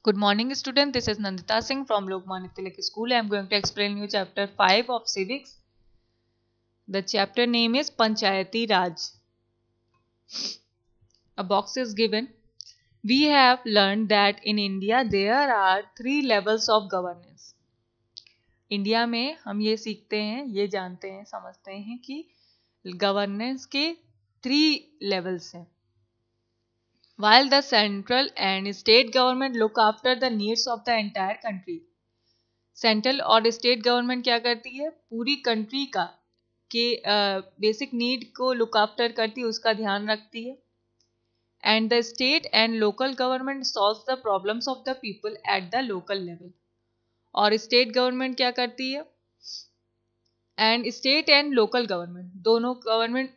Good morning, student. This is Nandita Singh from Lokmanya Tilak School. I am going to explain you chapter 5 of civics. The chapter name is Panchayati Raj. A box is given. We have learned that in India there are 3 levels of governance. India में हम ये सीखते हैं, ये जानते हैं, समझते हैं कि गवर्नेंस के 3 लेवल्स हैं. While the central and state government look after the needs of the entire country. Central और स्टेट गवर्नमेंट क्या करती है, पूरी कंट्री का के बेसिक नीड को लुक आफ्टर करती है, उसका ध्यान रखती है. And the state and local government solve the problems of the people at the local level. और स्टेट गवर्नमेंट क्या करती है, and state and local government दोनों गवर्नमेंट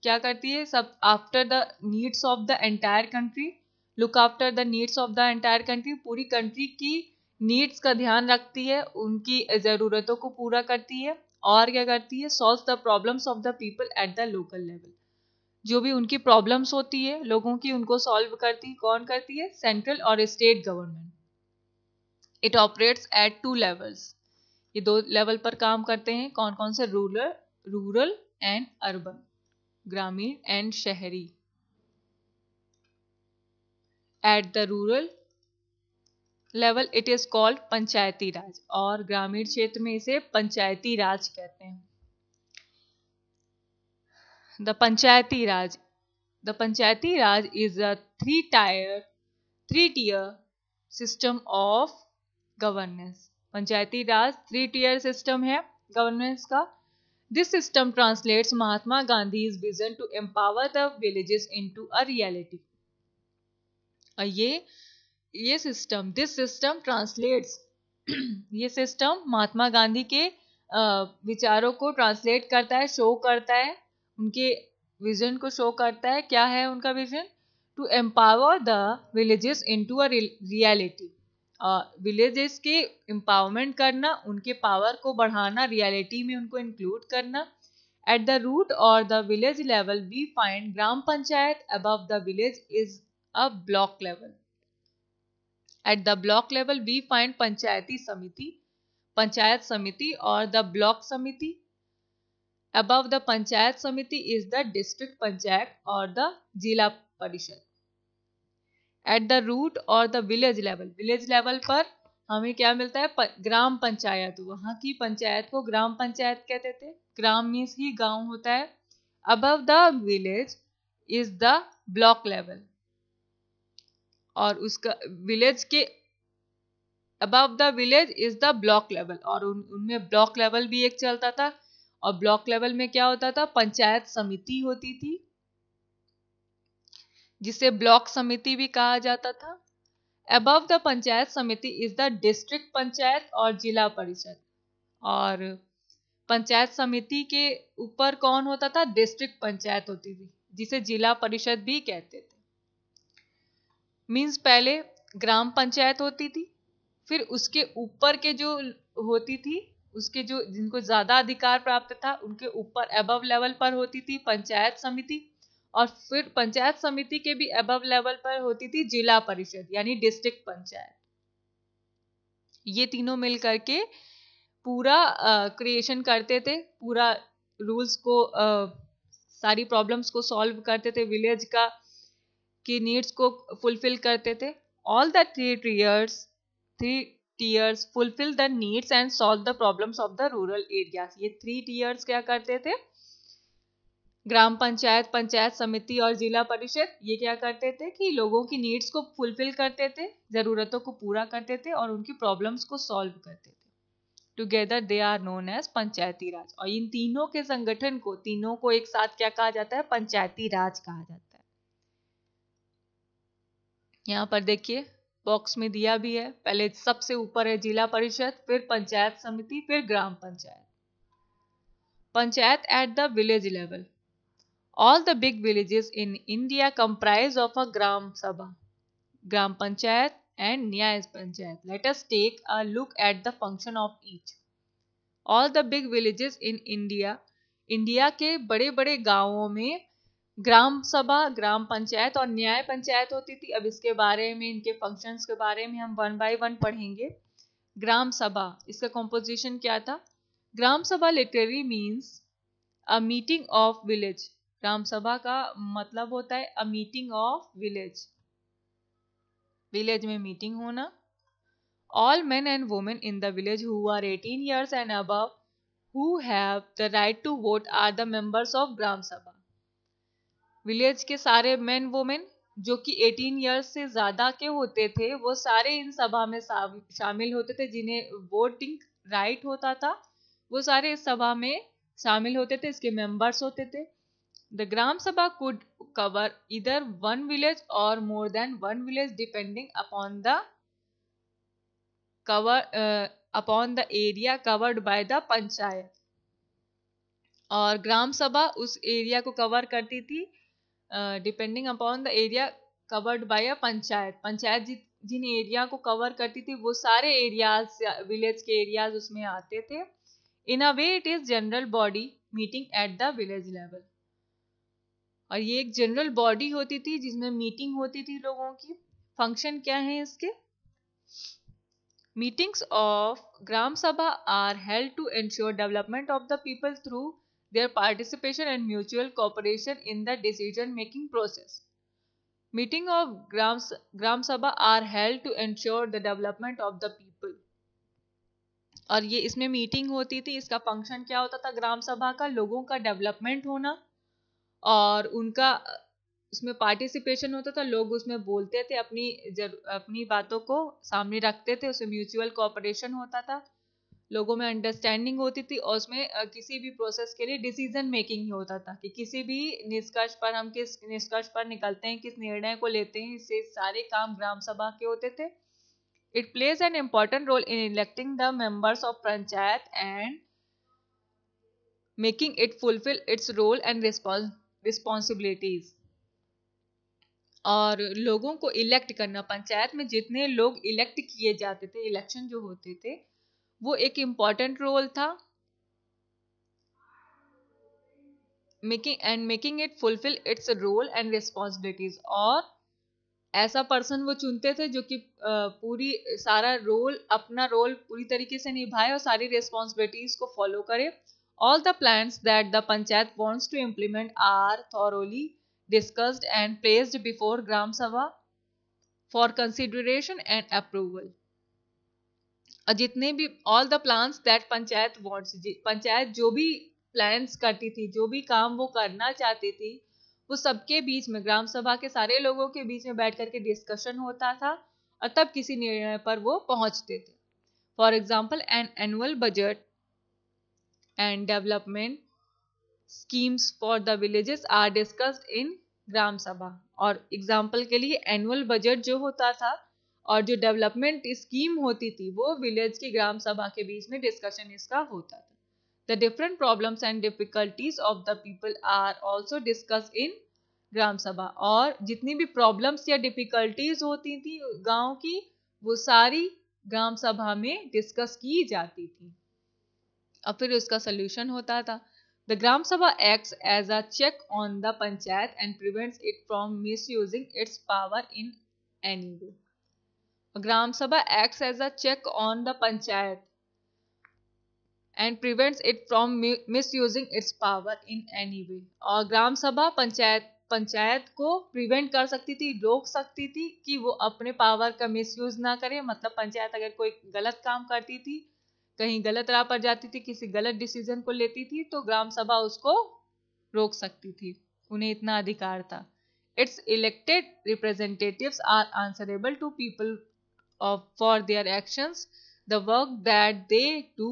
क्या करती है, सब after the needs of the entire country, look after the needs of the entire country, पूरी कंट्री की नीड्स का ध्यान रखती है, उनकी ज़रूरतों को पूरा करती है. और क्या करती है, solve the problems of the people at the local level. जो भी उनकी प्रॉब्लम्स होती है लोगों की, उनको सॉल्व करती कौन करती है, सेंट्रल और state government. It operates at 2 levels. ये 2 लेवल पर काम करते हैं. कौन कौन से, रूरल एंड अर्बन, ग्रामीण एंड शहरी. At the rural level it is called Panchayati Raj, और ग्रामीण क्षेत्र में इसे पंचायती राज कहते हैं. The Panchayati Raj is a 3 tier system of governance. Panchayati Raj 3 tier system है गवर्नेंस का. This system translates Mahatma Gandhi's vision to empower the villages into a reality. ये सिस्टम, दिस सिस्टम ट्रांसलेट्स, ये सिस्टम महात्मा गांधी के विचारों को ट्रांसलेट करता है, शो करता है, उनके विजन को शो करता है. क्या है उनका vision, to empower the villages into a reality. Villages के एम्पावरमेंट करना, उनके पावर को बढ़ाना, रियलिटी में उनको इंक्लूड करना. At the root or the village level we find gram panchayat. Above the village is a block level. At the block level, we find Panchayati Samiti, Panchayat Samiti or the Block Samiti. Above the Panchayat Samiti is the District Panchayat or the Jila Parishad. At the root or the village level पर हमें क्या मिलता है, ग्राम पंचायत. वहाँ की पंचायत को ग्राम पंचायत कहते थे. ग्राम मीन्स ही गांव होता है. Above the village is the block level. और उसका विलेज के above the village is the block level. और उनमें ब्लॉक लेवल भी एक चलता था. और ब्लॉक लेवल में क्या होता था, पंचायत समिति होती थी, जिसे ब्लॉक समिति भी कहा जाता था. अबव द पंचायत समिति इज द डिस्ट्रिक्ट पंचायत और जिला परिषद. और पंचायत समिति के ऊपर कौन होता था, डिस्ट्रिक्ट पंचायत होती थी, जिसे जिला परिषद भी कहते थे. मीन्स पहले ग्राम पंचायत होती थी, फिर उसके ऊपर के जो होती थी, उसके जो जिनको ज्यादा अधिकार प्राप्त था, उनके ऊपर अबव लेवल पर होती थी पंचायत समिति. और फिर पंचायत समिति के भी अबव लेवल पर होती थी जिला परिषद यानी डिस्ट्रिक्ट पंचायत. ये तीनों मिल करके पूरा क्रिएशन करते थे, पूरा रूल्स को, सारी प्रॉब्लम्स को सॉल्व करते थे, विलेज का की नीड्स को फुलफिल करते थे. All the 3 tiers fulfill the needs and solve the problems of the rural areas. ये 3 tiers क्या करते थे, ग्राम पंचायत, पंचायत समिति और जिला परिषद, ये क्या करते थे कि लोगों की नीड्स को फुलफिल करते थे, जरूरतों को पूरा करते थे और उनकी प्रॉब्लम्स को सॉल्व करते थे. Together they are known as Panchayati Raj. और इन तीनों के संगठन को, तीनों को एक साथ क्या कहा जाता है, पंचायती राज कहा जाता है. यहाँ पर देखिए बॉक्स में दिया भी है. पहले सबसे ऊपर है जिला परिषद, फिर पंचायत समिति, फिर Gram Panchayat. Panchayat at the village level. All the big villages in India comprise of a Gram Sabha, Gram Panchayat and Nyaya Panchayat. Let us take a look at the function of each. All the big villages in India, India के बड़े बड़े गांवों में ग्राम सभा, ग्राम पंचायत और न्याय पंचायत होती थी। अब इसके बारे में, इनके फंक्शंस के बारे में हम वन बाय वन पढ़ेंगे। ग्राम सभा, इसका कॉम्पोजिशन क्या था? Gram Sabha literally means a meeting of village. Gram Sabha का मतलब होता है a meeting of village, village में मीटिंग होना। All men and women in the village who are 18 years and above who have the right to vote are the members of Gram Sabha। Village के सारे main women जो कि 18 years से ज्यादा के होते थे, वो सारे इन सभा में शामिल होते थे। जिन्हें वोटिंग राइट होता था, वो सारे इस सभा में शामिल होते थे, इसके मेंबर्स होते थे। The gram sabha could cover either one village or more than one village depending upon the upon the area covered by the panchayat. और ग्राम सभा उस एरिया को कवर करती थी depending upon the area covered by a panchayat. Panchayat जिन एरिया को cover करती थी, वो सारे एरियाज, विलेज के एरियाज उसमें आते थे। In a way it is general body meeting at the village level. और ये एक जनरल बॉडी होती थी जिसमें मीटिंग होती थी लोगों की। फंक्शन क्या है इसके? Meetings of Gram Sabha are held to ensure development of the people through their participation and mutual cooperation in the decision-making process. Meeting of Gram Sabha are held to ensure the development of the people. और ये इसमें meeting होती थी। इसका function क्या होता था ग्राम सभा का? लोगों का डेवलपमेंट होना और उनका उसमें पार्टिसिपेशन होता था। लोग उसमें बोलते थे, अपनी बातों को सामने रखते थे, उसमें म्यूचुअल कोऑपरेशन होता था, लोगों में अंडरस्टैंडिंग होती थी। और उसमें किसी भी प्रोसेस के लिए डिसीजन मेकिंग ही होता था कि किसी भी निष्कर्ष पर हम किस निष्कर्ष पर निकलते हैं, किस निर्णय को लेते हैं, इससे सारे काम ग्राम सभा के होते थे। It plays an important role in electing the members of panchayat and making it fulfil its role and responsibilities. और लोगों को इलेक्ट करना, पंचायत में जितने लोग इलेक्ट किए जाते थे, इलेक्शन जो होते थे, वो एक इम्पॉर्टेंट रोल था। Making it fulfil its role and responsibilities. और ऐसा पर्सन वो चुनते थे जो कि पूरी सारा रोल, अपना रोल पूरी तरीके से निभाए और सारी रिस्पॉन्सिबिलिटीज को फॉलो करे। All the plans that the panchayat wants to implement are thoroughly discussed and placed before Gram Sabha for consideration and approval। और जितने भी all the plans that panchayat wants, panchayat जो भी प्लान्स करती थी, जो भी काम वो करना चाहती थी, वो सबके बीच में, ग्राम सभा के सारे लोगों के बीच में बैठ करके डिस्कशन होता था और तब किसी निर्णय पर वो पहुंचते थे। For example an annual budget and development schemes for the villages are discussed in ग्राम सभा। और एग्जाम्पल के लिए एनुअल बजट जो होता था और जो डेवलपमेंट स्कीम होती थी, वो विलेज की ग्राम सभा के बीच में डिस्कशन इसका होता था। The different problems and difficulties of the people are also discussed in Gram Sabha. और जितनी भी प्रॉब्लम्स या डिफिकल्टीज होती थी गांव की, वो सारी ग्राम सभा में डिस्कस की जाती थी और फिर उसका सोल्यूशन होता था। The Gram Sabha acts as a check on the panchayat and prevents it from misusing its power in any way। Gram Sabha acts as a check on the panchayat and prevents it from misusing its power in any way। और ग्राम सभा पंचायत को prevent कर सकती थी, रोक सकती थी कि वो अपने पावर का मिसयूज ना करे। मतलब पंचायत अगर कोई गलत काम करती थी, कहीं गलत राह पर जाती थी, किसी गलत डिसीजन को लेती थी, तो ग्राम सभा उसको रोक सकती थी। उन्हें इतना अधिकार था। Its elected representatives are answerable to people for their actions. The work that they do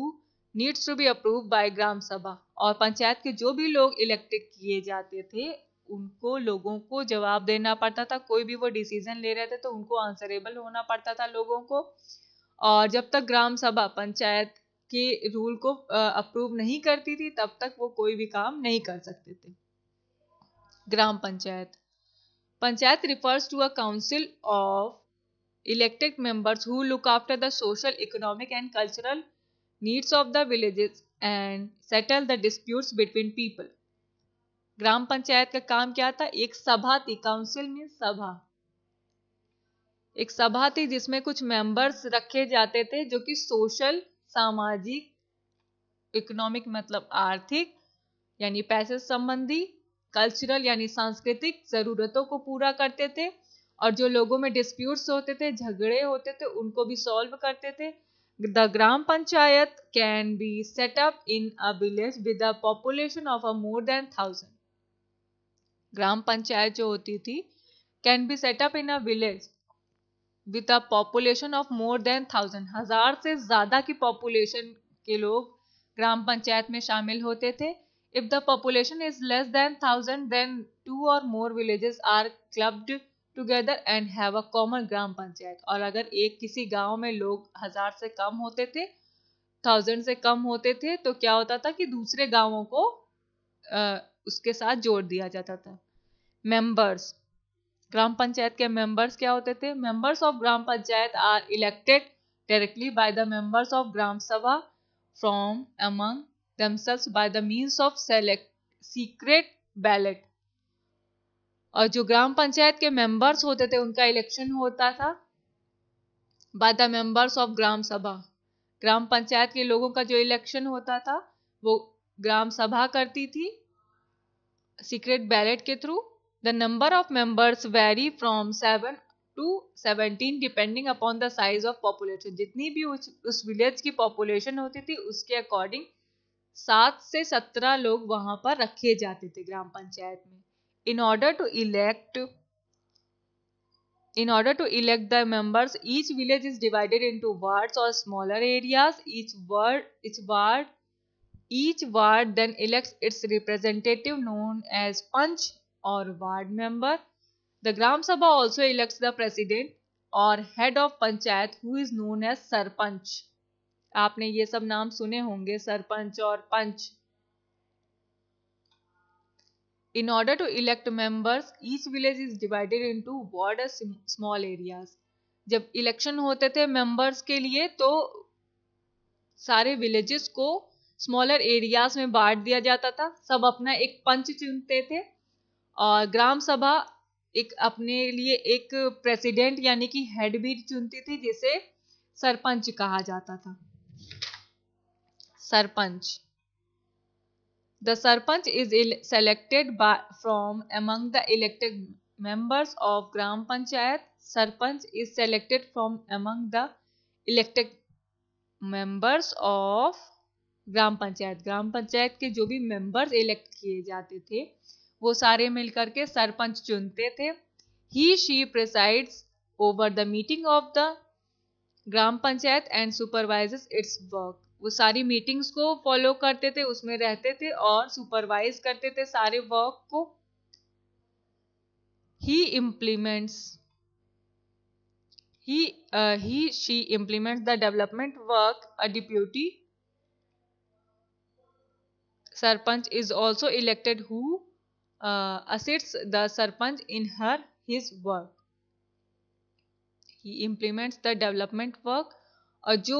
needs to be approved by Gram Sabha. और पंचायत के जो भी लोग इलेक्टेड किए जाते थे, उनको लोगों को जवाब देना पड़ता था। कोई भी वो डिसीजन ले रहे थे तो उनको आंसरेबल होना पड़ता था लोगों को। और जब तक ग्राम सभा पंचायत के रूल को अप्रूव नहीं करती थी, तब तक वो कोई भी काम नहीं कर सकते थे। ग्राम Panchayat, panchayat refers to a council of elected members who look after the social, economic and cultural needs of the villages and settle the disputes between people। ग्राम पंचायत का काम क्या था? एक सभा थी, काउंसिल में सभा, एक सभा थी जिसमें कुछ मेंबर्स रखे जाते थे जो कि सोशल, सामाजिक, इकोनॉमिक मतलब आर्थिक यानी पैसे संबंधी, कल्चरल यानी सांस्कृतिक जरूरतों को पूरा करते थे, और जो लोगों में डिस्प्यूट्स होते थे, झगड़े होते थे, उनको भी सॉल्व करते थे। The gram panchayat can be set up in a village with a population of a more than 1000। ग्राम पंचायत जो होती थी can be set up in a village with a population of more than 1000, 1000 से ज्यादा की पॉपुलेशन के लोग ग्राम पंचायत में शामिल होते थे। If the population is less than 1000 then 2 or more villages are clubbed together and have a common Gram Panchayat. और अगर एक किसी गांव में लोग 1000 से कम होते थे, 1000 से कम होते थे, तो क्या होता था कि दूसरे गांवों को उसके साथ जोड़ दिया जाता था। मेंबर्स, ग्राम पंचायत के मेंबर्स क्या होते थे? Members of Gram Panchayat are elected directly by the members of Gram Sabha from among themselves by the means of select secret ballot। और जो ग्राम पंचायत के मेंबर्स होते थे उनका इलेक्शन होता था bye the members of Gram Sabha. Gram panchayat के लोगों का जो इलेक्शन होता था वो ग्राम सभा करती थी सीक्रेट बैलेट के through. The number of members very from 7 to 17 depending upon the size of population. जितनी भी उस विलेज की पॉपुलेशन होती थी उसके अकॉर्डिंग 7 से 17 लोग वहां पर रखे जाते थे ग्राम पंचायत में। In order to elect the members, each village is divided into wards or smaller areas. Each ward then elects its representative known as Panch or ward member. The Gram Sabha also elects the president or head of Panchayat who is known as Sarpanch. आपने ये सब नाम सुने होंगे, सरपंच और पंच। In order to elect members, each village is divided into ward or small areas. जब election होते थे मेंबर्स के लिए तो सारे विलेजेस को स्मॉलर एरियाज में बांट दिया जाता था। सब अपना एक पंच चुनते थे और ग्राम सभा एक अपने लिए एक प्रेसिडेंट यानी कि हेड भी चुनती थी जिसे सरपंच कहा जाता था। Sarpanch, the sarpanch is selected from among the elected members of gram panchayat. Sarpanch is selected from among the elected members of ग्राम पंचायत। ग्राम पंचायत के जो भी मेंबर्स इलेक्ट किए जाते थे वो सारे मिलकर के सरपंच चुनते थे। He she presides over the meeting of the gram Panchayat and supervises it's work. वो सारी मीटिंग्स को फॉलो करते थे, उसमें रहते थे और सुपरवाइज करते थे सारे वर्क को। he she implements the development work. A deputy sarpanch is also elected who assists the sarpanch in his work. He implements the development work। और जो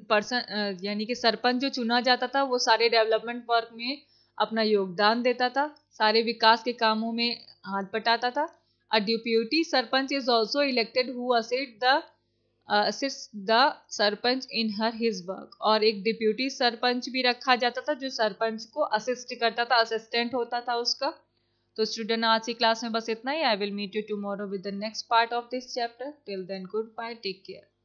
पर्सन यानी कि सरपंच जो चुना जाता था वो सारे डेवलपमेंट वर्क में अपना योगदान देता था, सारे विकास के कामों में हाथ बटाता था। A deputy sarpanch is also elected who assist the sarpanch in his work. और एक डिप्यूटी सरपंच भी रखा जाता था जो सरपंच को असिस्ट करता था, असिस्टेंट होता था उसका। तो स्टूडेंट आज की क्लास में बस इतना ही। I will meet you tomorrow with the next part of this chapter. Till then goodbye, take care.